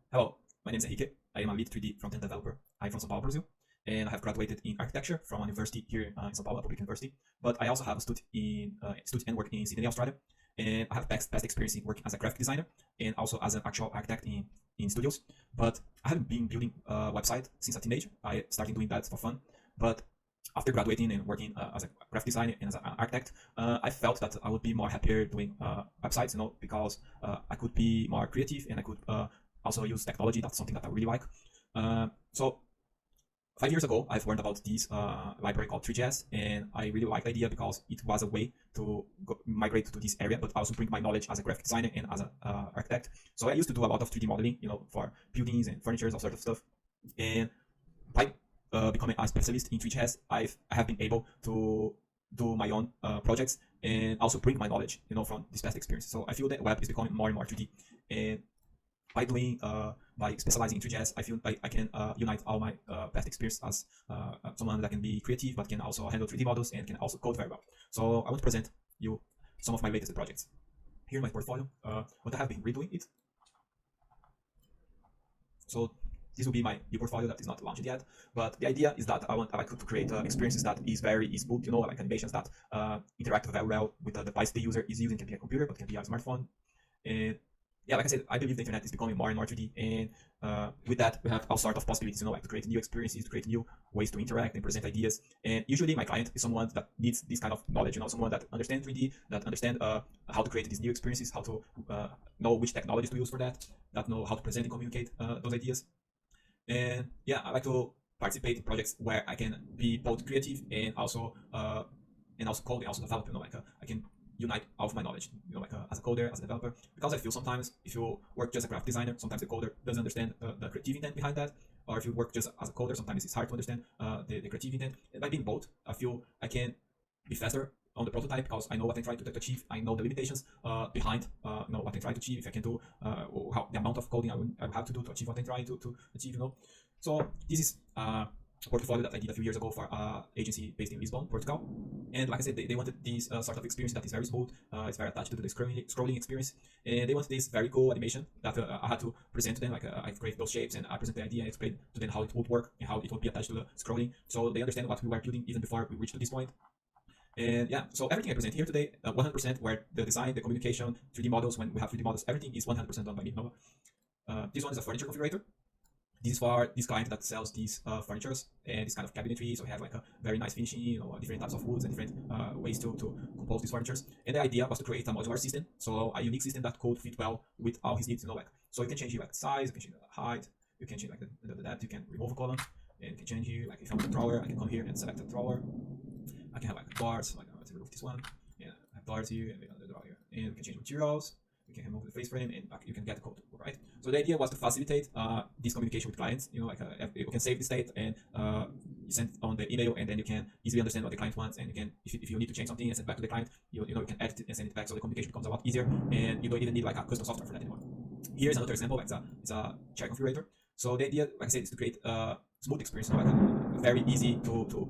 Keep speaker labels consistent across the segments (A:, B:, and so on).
A: Hello, my name is Henrique. I am a lead 3D front-end developer. I'm from São Paulo, Brazil, and I have graduated in architecture from a university here in São Paulo, a public university. But I also have studied and worked in Sydney, Australia, and I have past experience in working as a graphic designer and also as an actual architect in studios. But I haven't been building a website since a teenager. I started doing that for fun, but after graduating and working as a graphic designer and as an architect, I felt that I would be more happier doing websites, because I could be more creative and I could also use technology. That's something that I really like. So 5 years ago, I've learned about this library called Three.js, and I really like the idea because it was a way to migrate to this area, but also bring my knowledge as a graphic designer and as an architect. So I used to do a lot of 3D modeling, for buildings and furniture, all sorts of stuff. And by becoming a specialist in Three.js, I have been able to do my own projects and also bring my knowledge, from this past experience. So I feel that web is becoming more and more 3D, and by specializing in Three.js, I feel like I can unite all my past experience as someone that can be creative, but can also handle 3D models and can also code very well. So I want to present you some of my latest projects. Here in my portfolio, what I have been redoing it. So this will be my new portfolio that is not launched yet, but the idea is that I like to create experiences that is very smooth, like animations that interact very well with the device the user is using. It can be a computer, but can be a smartphone. And yeah, like I said, I believe the internet is becoming more and more 3D, and with that, we have all sorts of possibilities, like to create new experiences, to create new ways to interact and present ideas. And usually my client is someone that needs this kind of knowledge, someone that understands 3D, that understands how to create these new experiences, how to know which technologies to use for that know how to present and communicate those ideas. And yeah, I like to participate in projects where I can be both creative and also code and also develop, I can unite all of my knowledge, as a coder, as a developer, because I feel sometimes if you work just as a graphic designer, sometimes the coder doesn't understand the creative intent behind that, or if you work just as a coder, sometimes it's hard to understand the creative intent. And by being both, I feel I can be faster on the prototype because I know what I'm trying to achieve. I know the limitations behind what I'm trying to achieve, if I can do how the amount of coding I will have to do to achieve what I'm trying to achieve. So this is a portfolio that I did a few years ago for an agency based in Lisbon, Portugal. And like I said, they wanted this sort of experience that is very smooth, it's very attached to the scrolling experience, and they wanted this very cool animation that I had to present to them. I create those shapes and I present the idea and explain to them how it would work and how it would be attached to the scrolling, so they understand what we were building even before we reached to this point. And yeah, so everything I present here today, 100%, where the design, the communication, 3D models, when we have 3D models, everything is 100% done by me. This one is a furniture configurator. This is for this client that sells these furnitures and this kind of cabinetry. So we have a very nice finishing, different types of woods and different ways to compose these furnitures. And the idea was to create a modular system, so a unique system that could fit well with all his needs. So you can change here size, you can change the height, you can change the depth, you can remove a column, and you can change here. If I want a drawer, I can come here and select a drawer. I can have doors, let's remove this one. Yeah, I have doors here and the drawer here, and we can change materials. You can remove the face frame and you can get the code, right? So the idea was to facilitate this communication with clients. You can save the state and you send on the email, and then you can easily understand what the client wants. And you can, if you need to change something and send back to the client, you can edit it and send it back. So the communication becomes a lot easier, and you don't even need a custom software for that anymore. Here's another example. It's a chair configurator. So the idea, like I said, is to create a smooth experience, very easy to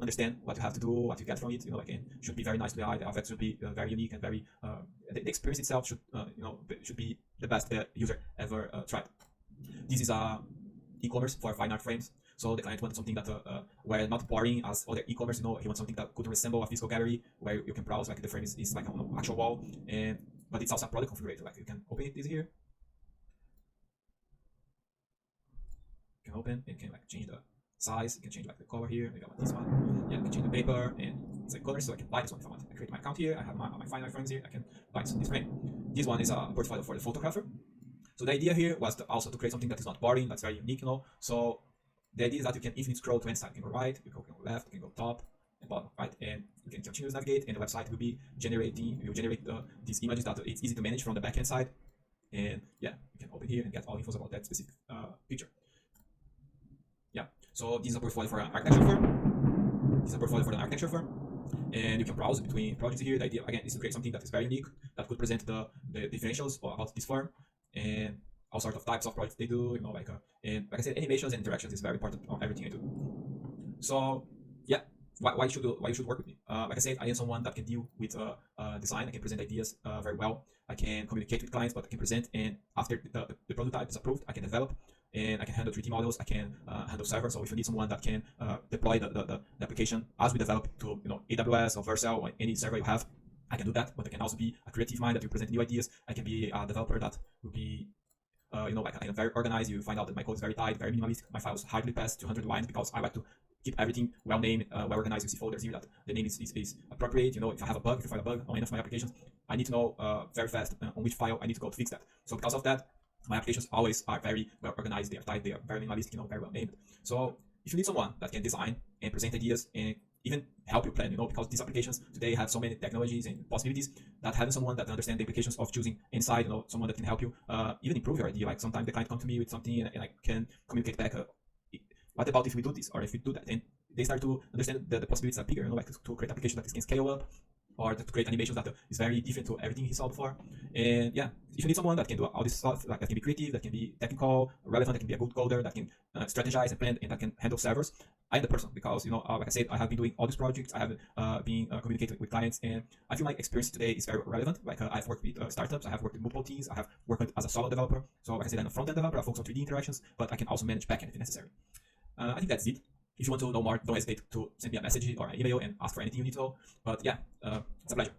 A: understand what you have to do, what you get from it. And should be very nice to the eye. The effects should be very unique and very. The experience itself should be the best the user ever tried. This is a e-commerce for fine art frames. So the client wanted something that were not boring as other e-commerce. He wants something that could resemble a physical gallery where you can browse. The frame is like an actual wall, but it's also a product configurator. You can open it here. You can open and you can change the size. You can change the color here. Maybe I want this one. Yeah, you can change the paper and it's color, so I can buy this one if I want. I create my account here. I have my fine art frames here. I can buy this frame. This one is a portfolio for the photographer. So the idea here was also to create something that is not boring, that's very unique. So the idea is that you can infinitely scroll to any side. You can go right, you can go left, you can go top and bottom, right, and you can continue to navigate. And the website will be generate these images that it's easy to manage from the backend side. And yeah, you can open here and get all infos about that specific picture. Yeah, so this is a portfolio for an architecture firm. And you can browse between projects here. The idea, again, is to create something that is very unique, that could present the differentials about this firm and all sorts of types of projects they do. And like I said, animations and interactions is very important on everything I do. So yeah, why you should work with me? Like I said, I am someone that can deal with design. I can present ideas very well. I can communicate with clients, but I can present, and after the prototype is approved, I can develop, and I can handle 3D models. I can handle servers. So if you need someone that can deploy the application as we develop to AWS or Vercel or any server you have, I can do that. But I can also be a creative mind that will present new ideas. I can be a developer that will be like I'm very organized. You find out that my code is very tight, very minimalistic. My files hardly pass 200 lines because I like to keep everything well named, well organized. You see folders here that the name is appropriate. If I have a bug, if I find a bug on any of my applications, I need to know very fast on which file I need to go to fix that. So because of that, my applications always are very well organized. They are tight. They are very minimalistic. Very well named. So if you need someone that can design and present ideas and even help you plan, because these applications today have so many technologies and possibilities, that having someone that understands the implications of choosing inside, someone that can help you even improve your idea. Like sometimes the client comes to me with something and I can communicate back, what about if we do this or if we do that? And they start to understand the possibilities are bigger, like to create applications that can scale up, or to create animations that is very different to everything he saw before. And yeah, if you need someone that can do all this stuff, like that can be creative, that can be technical, relevant, that can be a good coder, that can strategize and plan, and that can handle servers, I'm the person. Because like I said, I have been doing all these projects, I have been communicating with clients, and I feel my experience today is very relevant. Like I've worked with startups, I have worked with multiple teams, I have worked as a solo developer. So like I said, I'm a front-end developer, I focus on 3D interactions, but I can also manage backend if necessary. I think that's it. If you want to know more, don't hesitate to send me a message or an email and ask for anything you need to know. But yeah, it's a pleasure.